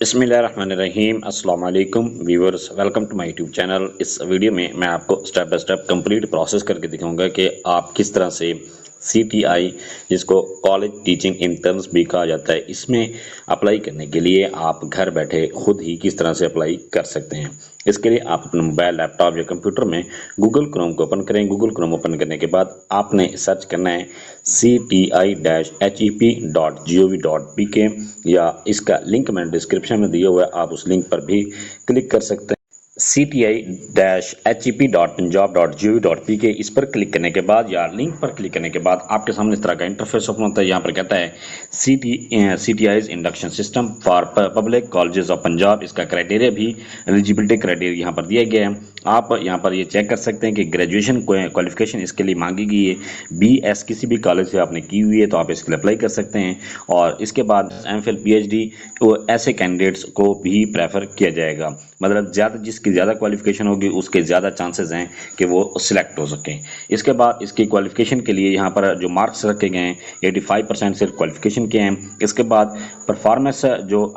बिस्मिल्लाहिर्रहमानिर्रहीम अस्सलाम वालेकुम viewers, welcome to my YouTube channel. इस वीडियो में मैं आपको step by step complete process करके दिखाऊंगा कि आप किस तरह से सीटीआई, जिसको कॉलेज टीचिंग इंटर्न्स भी कहा जाता है, इसमें अप्लाई करने के लिए आप घर बैठे खुद ही किस तरह से अप्लाई कर सकते हैं। इसके लिए आप अपने मोबाइल, लैपटॉप या कंप्यूटर में गूगल क्रोम को ओपन करें। गूगल क्रोम ओपन करने के बाद आपने सर्च करना है cti-hep.gov.pk, या इसका लिंक मैंने डिस्क्रिप्शन में दिया हुआ है, आप उस लिंक पर भी क्लिक कर सकते हैं। cti-hep.punjab.gov.pk, इस पर क्लिक करने के बाद या लिंक पर क्लिक करने के बाद आपके सामने इस तरह का इंटरफेस ओपन होता है। यहाँ पर कहता है CTIs induction system for public colleges of Punjab. इसका क्राइटेरिया भी, एलिजिबिलिटी क्राइटेरिया यहाँ पर दिया गया है। आप यहाँ पर ये चेक कर सकते हैं कि ग्रेजुएशन क्वालिफिकेशन इसके लिए मांगी गई है। बीएस किसी भी कॉलेज से आपने की हुई है तो आप इसके लिए अप्लाई कर सकते हैं। और इसके बाद एमफिल पीएचडी, तो ऐसे कैंडिडेट्स को भी प्रेफर किया जाएगा। मतलब ज़्यादा, जिसकी ज़्यादा क्वालिफिकेशन होगी उसके ज़्यादा चांसेस हैं कि वो सिलेक्ट हो सकें। इसके बाद इसकी क्वालिफिकेशन के लिए यहाँ पर जो मार्क्स रखे गए हैं, 85% सिर्फ क्वालिफिकेशन के हैं। इसके बाद परफॉर्मेंस जो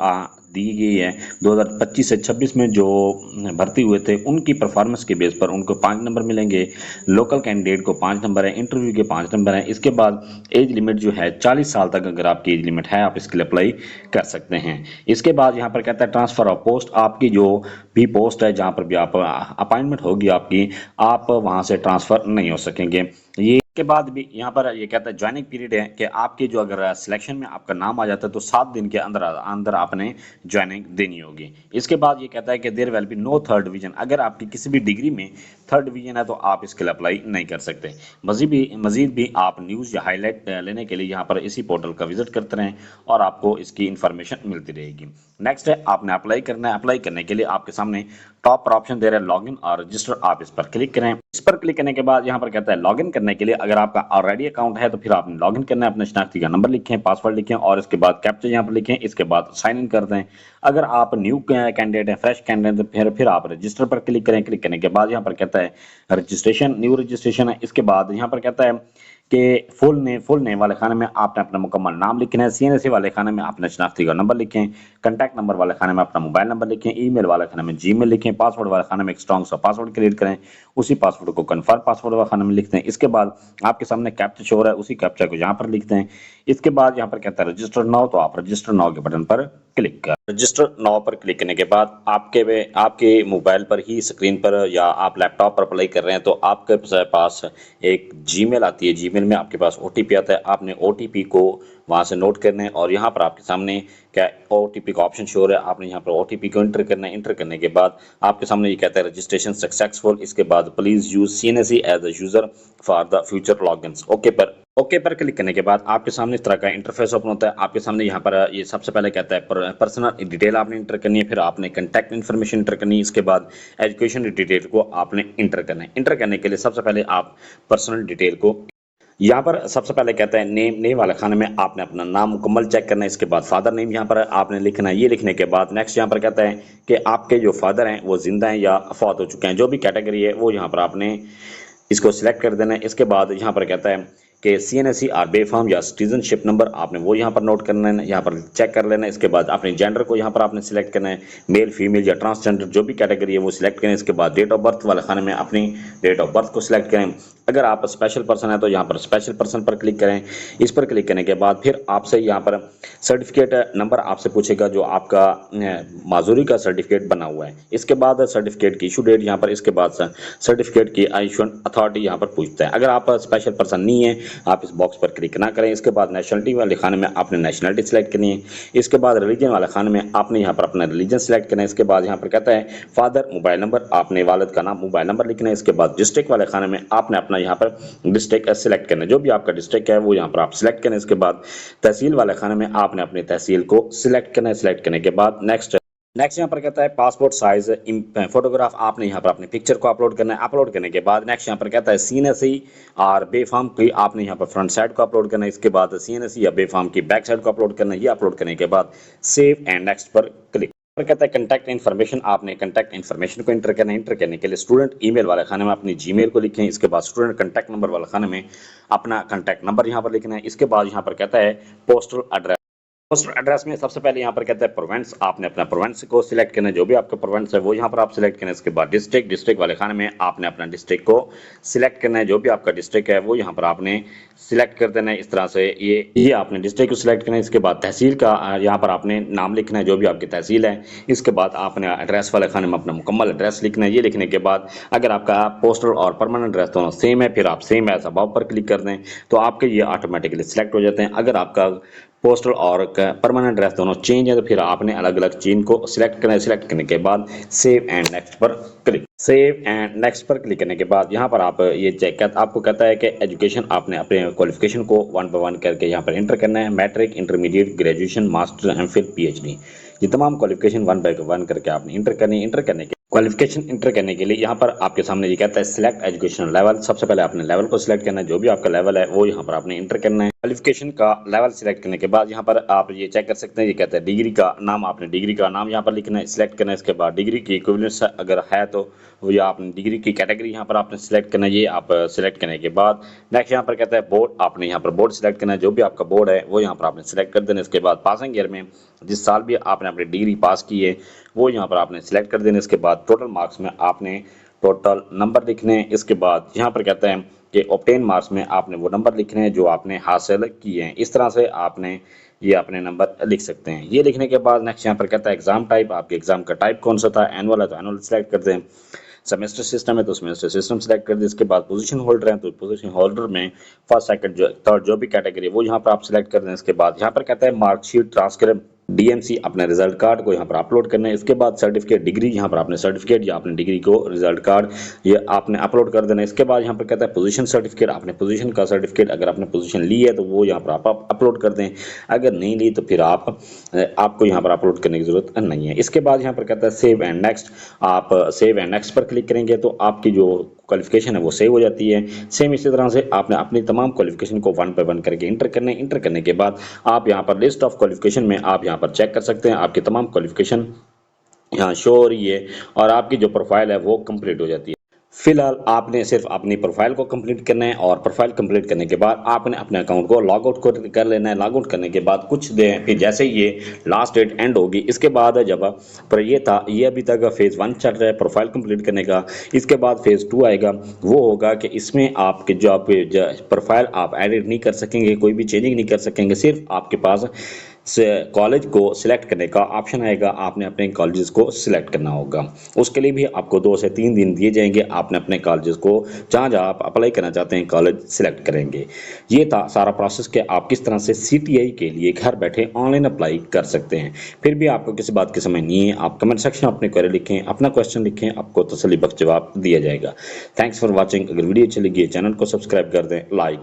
दी गई है, 2025 से 26 में जो भर्ती हुए थे उनकी परफॉर्मेंस के बेस पर उनको 5 नंबर मिलेंगे। लोकल कैंडिडेट को 5 नंबर है, इंटरव्यू के 5 नंबर हैं। इसके बाद एज लिमिट जो है 40 साल तक अगर आपकी एज लिमिट है, आप इसके लिए अप्लाई कर सकते हैं। इसके बाद यहाँ पर कहता है ट्रांसफर ऑफ पोस्ट, आपकी जो भी पोस्ट है जहाँ पर भी आप अपॉइंटमेंट होगी आपकी, आप वहाँ से ट्रांसफर नहीं हो सकेंगे। ये के बाद भी यहाँ पर ये कहता है ज्वाइनिंग पीरियड है कि आपकी जो अगर सिलेक्शन में आपका नाम आ जाता है तो 7 दिन के अंदर अंदर आपने ज्वाइनिंग देनी होगी। इसके बाद ये कहता है कि there will be no third division, अगर आपकी किसी भी डिग्री में थर्ड डिवीजन है तो आप इसके लिए अप्लाई नहीं कर सकते। मजीद भी आप न्यूज़ या हाईलाइट लेने के लिए यहाँ पर इसी पोर्टल का विजिट करते रहें और आपको इसकी इंफॉर्मेशन मिलती रहेगी। नेक्स्ट है, आपने अप्लाई करना है। अप्लाई करने के लिए आपके सामने टॉप पर ऑप्शन दे रहा है लॉगिन और रजिस्टर, आप इस पर क्लिक करें। इस पर क्लिक करने के बाद यहाँ पर कहता है लॉगिन करने के लिए, अगर आपका ऑलरेडी अकाउंट है तो फिर आपने लॉगिन करना है। अपने शनाख्ती का नंबर लिखें, पासवर्ड लिखें और इसके बाद कैप्चा यहाँ पर लिखें। इसके बाद साइन इन कर दें। अगर आप न्यू कैंडिडेट हैं, फ्रेश कैंडिडेट, तो फिर आप रजिस्टर पर क्लिक करें। क्लिक करने के बाद यहाँ पर कहता है रजिस्ट्रेशन, न्यू रजिस्ट्रेशन है। इसके बाद यहाँ पर कहता है कि फुल नेम वाले खाने में आपने अपना मुकम्मल नाम लिखना है। सीएनएसी वाले खाने में अपना शनाख्ती का नंबर लिखें। कॉन्टैक्ट नंबर वाले खाने में अपना मोबाइल नंबर लिखें। ईमेल वाले खाने में जीमेल लिखें। पासवर्ड वाले खाने में एक स्ट्रॉन्ग सा पासवर्ड क्रिएट करें। उसी पासवर्ड को कन्फर्म पासवर्ड वाले खाने में लिखते हैं। इसके बाद आपके सामने कैप्चा शो हो रहा है, उसी कैप्चा को यहाँ पर लिखते हैं। इसके बाद यहाँ पर कहता है रजिस्टर नाउ, तो आप रजिस्टर नाउ के बटन पर क्लिक कर रजिस्टर नाउ पर क्लिक करने के बाद आपके मोबाइल पर ही स्क्रीन पर या आप लैपटॉप पर अप्लाई कर रहे हैं तो आपके पास एक जीमेल आती है। जीमेल में आपके पास ओटीपी आता है। आपने ओटीपी को वहां से नोट करना है और यहाँ पर आपके सामने क्या ओटीपी का ऑप्शन शो हो रहा है, आपने यहाँ पर ओटीपी को एंटर करना है। एंटर करने के बाद आपके सामने ये कहता है रजिस्ट्रेशन सक्सेसफुल। इसके बाद please use CNAC as a user for the future logins. Okay पर क्लिक करने के बाद आपके सामने इस तरह का इंटरफेस ओपन होता है। आपके सामने यहाँ पर ये सबसे पहले कहता है पर्सनल डिटेल आपने इंटर करनी है, फिर आपने कंटैक्ट इन्फॉर्मेशन इंटर करनी है। इसके बाद एजुकेशन डिटेल को आपने इंटर करना है। इंटर करने के लिए सबसे पहले आप पर्सनल डिटेल को, यहाँ पर सबसे पहले कहता है नेम वाले खाने में आपने अपना नाम मुकम्मल चेक करना है। इसके बाद फादर नेम यहाँ पर आपने लिखना है। ये लिखने के बाद नेक्स्ट यहाँ पर कहता है कि आपके जो फादर हैं वो जिंदा हैं या फौत हो चुके हैं, जो भी कैटेगरी है वो यहाँ पर आपने इसको सिलेक्ट कर देना है। इसके बाद यहाँ पर कहता है कि सीएनएससी आर बेफाम या सिटीजनशिप नंबर, आपने वो यहाँ पर नोट करना है, यहाँ पर चेक कर लेना है। इसके बाद अपने जेंडर को यहाँ पर आपने सिलेक्ट करना है, मेल फीमेल या ट्रांसजेंडर, जो भी कैटेगरी है वो सिलेक्ट करें। इसके बाद डेट ऑफ बर्थ वाले खाने में अपनी डेट ऑफ बर्थ को सिलेक्ट करें। अगर आप स्पेशल पर्सन है तो यहाँ पर स्पेशल पर्सन पर क्लिक करें। इस पर क्लिक करने के बाद फिर आपसे यहाँ पर सर्टिफिकेट नंबर आपसे पूछेगा, जो आपका माजूरी का सर्टिफिकेट बना हुआ है। इसके बाद सर्टिफिकेट की इशू डेट यहाँ पर, इसके बाद सर्टिफिकेट की इशू अथॉरिटी यहाँ पर पूछता है। अगर आप स्पेशल पर्सन नहीं है आप इस बॉक्स पर क्लिक ना करें। इसके बाद नेशनलिटी वाले खाने में आपने नेशनलिटी सिलेक्ट करनी है। इसके बाद रिलीजन वाले खाने में आपने यहाँ पर अपना रिलीजन सिलेक्ट करना है। इसके बाद यहाँ पर कहता है फादर मोबाइल नंबर, आपने वालिद का नाम मोबाइल नंबर लिखना है। इसके बाद डिस्ट्रिक्ट वाले खाने में आपने अपना यहाँ पर डिस्ट्रिक्ट सेलेक्ट करना है, जो भी आपका डिस्ट्रिक्ट है वो यहाँ पर आप सिलेक्ट करें। इसके बाद तहसील वाले खाने में आपने अपनी तहसील को सिलेक्ट करना है। सिलेक्ट करने के बाद नेक्स्ट यहाँ पर कहता है पासपोर्ट साइज फोटोग्राफ, आपने यहाँ पर अपने पिक्चर को अपलोड करना है। अपलोड करने के बाद नेक्स्ट यहाँ पर कहता है सीएनएससी और बेफाम की, आपने यहाँ पर फ्रंट साइड को अपलोड करना है। इसके बाद सीएनएससी या बेफाम की बैक साइड को अपलोड करना है। ये अपलोड करने के बाद सेव एंड नेक्स्ट पर क्लिक पर कहता है कंटैक्ट इन्फॉर्मेशन, आपने कंटैक्ट इन्फॉर्मेशन को इंटर करना है। इंटर करने के लिए स्टूडेंट ईमेल वाले खाने में अपनी जीमेल को लिखें। इसके बाद स्टूडेंट कंटैक्ट नंबर वाले खाने में अपना कंटैक्ट नंबर यहाँ पर लिखना है। इसके बाद यहाँ पर कहता है पोस्टल एड्रेस, पोस्टल एड्रेस में सबसे पहले यहाँ पर कहता है प्रोवेंस, आपने अपना प्रोवेंस को सिलेक्ट करना है, जो भी आपका प्रोवेंस है वो यहाँ पर आप सिलेक्ट करना है। इसके बाद डिस्ट्रिक्ट, डिस्ट्रिक्ट वाले खाने में आपने अपना डिस्ट्रिक्ट को सिलेक्ट करना है, जो भी आपका डिस्ट्रिक्ट है वो यहाँ पर आपने सिलेक्ट कर देना है। इस तरह से ये आपने डिस्ट्रिक्ट को सिलेक्ट करना है। इसके बाद तहसील का यहाँ पर आपने नाम लिखना है, जो भी आपकी तहसील है। इसके बाद आपने एड्रेस वाले खाने में अपना मुकम्मल एड्रेस लिखना है। ये लिखने के बाद अगर आपका पोस्टल और परमानेंट एड्रेस दोनों सेम है, फिर आप सेम एज अबव पर क्लिक कर दें तो आपके ये ऑटोमेटिकली सिलेक्ट हो जाते हैं। अगर आपका पोस्टल और परमानेंट एड्रेस दोनों चेंज है तो फिर आपने अलग अलग चेंज को सिलेक्ट करना है। सिलेक्ट करने के बाद सेव एंड नेक्स्ट पर क्लिक, सेव एंड नेक्स्ट पर क्लिक करने के बाद यहाँ पर आप ये चेक कर, आपको कहता है कि एजुकेशन आपने अपने क्वालिफिकेशन को 1 बाय 1 करके यहाँ पर एंटर करना है। Matric, intermediate, graduation, master, MPhil, PhD, ये तमाम क्वालिफिकेशन 1 बाय 1 करके आपने इंटर करनी है। इंटर करने के क्वालिफिकेशन इंटर करने के लिए यहाँ पर आपके सामने ये कहता है सिलेक्ट एजुकेशन लेवल। सबसे पहले आपने लेवल को सिलेक्ट करना है, जो भी आपका लेवल है वो यहाँ पर आपने इंटर करना है। क्वालिफिकेशन का लेवल सिलेक्ट करने के बाद यहाँ पर आप ये चेक कर सकते हैं, ये कहता है डिग्री का नाम, आपने डिग्री का नाम यहाँ पर लिखना है, सिलेक्ट करना है। इसके बाद डिग्री की इक्विवेलेंस अगर है तो वो या आपने डिग्री की कैटेगरी यहाँ पर आपने सिलेक्ट करना है। ये आप सिलेक्ट करने के बाद नेक्स्ट यहाँ पर कहता है बोर्ड, आपने यहाँ पर बोर्ड सिलेक्ट करना है, जो भी आपका बोर्ड है वो यहाँ पर आपने सिलेक्ट कर देना है। इसके बाद पासिंग ईयर में जिस साल भी आपने अपनी डिग्री पास की है वो यहाँ पर आपने सिलेक्ट कर देना। इसके बाद टोटल मार्क्स में आपने टोटल नंबर लिखने हैं। इसके बाद यहाँ पर कहता है कि ऑब्टेन मार्क्स में आपने वो नंबर लिखने हैं जो आपने हासिल किए हैं। इस तरह से आपने ये अपने नंबर लिख सकते हैं। ये लिखने के बाद नेक्स्ट यहाँ पर कहता है एग्जाम टाइप, आपके एग्जाम का टाइप कौन सा था, एनुअल है तो एनुअल सेलेक्ट कर दें, सेमेस्टर सिस्टम है तो सेमेस्टर सिस्टम सेलेक्ट कर दें। इसके बाद पोजीशन होल्डर है तो पोजीशन होल्डर में फर्स्ट सेकंड थर्ड जो भी कैटेगरी है वो यहाँ पर आप सिलेक्ट कर दें। इसके बाद यहाँ पर कहता है मार्कशीट, ट्रांसक्रिप्ट, डीएमसी, अपने रिजल्ट कार्ड को यहाँ पर अपलोड करना है। इसके बाद सर्टिफिकेट, डिग्री, यहाँ पर आपने सर्टिफिकेट या अपने डिग्री को रिजल्ट कार्ड ये आपने अपलोड कर देना है। इसके बाद यहाँ पर कहता है पोजीशन सर्टिफिकेट, आपने पोजीशन का सर्टिफिकेट अगर आपने पोजीशन ली है तो वो यहाँ पर आप अपलोड कर दें, अगर नहीं ली तो फिर आपको यहाँ पर अपलोड करने की जरूरत नहीं है। इसके बाद यहाँ पर कहता है सेव एंड नेक्स्ट, आप सेव एंड नेक्स्ट पर क्लिक करेंगे तो आपकी जो क्वालिफिकेशन है वो सेव हो जाती है। सेम इसी तरह से आपने अपनी तमाम क्वालिफिकेशन को 1 बाय 1 करके इंटर करना है। इंटर करने के बाद आप यहाँ पर लिस्ट ऑफ क्वालिफिकेशन में आप यहाँ पर चेक कर सकते हैं, आपकी तमाम क्वालिफिकेशन यहाँ शो हो रही है और आपकी जो प्रोफाइल है वो कंप्लीट हो जाती है। फिलहाल आपने सिर्फ अपनी प्रोफाइल को कंप्लीट करना है और प्रोफाइल कंप्लीट करने के बाद आपने अपने अकाउंट को लॉग आउट कर लेना है। लॉग आउट करने के बाद कुछ देर फिर जैसे ही ये लास्ट डेट एंड होगी, इसके बाद जब पर ये अभी तक फेज़ 1 चल रहा है प्रोफाइल कंप्लीट करने का। इसके बाद फेज़ 2 आएगा, वो होगा कि इसमें आपके जो प्रोफाइल आप एडिट नहीं कर सकेंगे, कोई भी चेंजिंग नहीं कर सकेंगे, सिर्फ आपके पास कॉलेज को सिलेक्ट करने का ऑप्शन आएगा। आपने अपने कॉलेजेस को सिलेक्ट करना होगा, उसके लिए भी आपको 2 से 3 दिन दिए जाएंगे। आपने अपने कॉलेजेस को जहाँ जहाँ आप अप्लाई करना चाहते हैं कॉलेज सिलेक्ट करेंगे। ये था सारा प्रोसेस कि आप किस तरह से सीटीआई के लिए घर बैठे ऑनलाइन अप्लाई कर सकते हैं। फिर भी आपको किसी बात की समझ नहीं है, आप कमेंट सेक्शन में अपने क्वेरी लिखें, अपना क्वेश्चन लिखें, आपको तसल्ली बख्श जवाब दिया जाएगा। Thanks for watching. अगर वीडियो अच्छी लगी चैनल को सब्सक्राइब कर दें, लाइक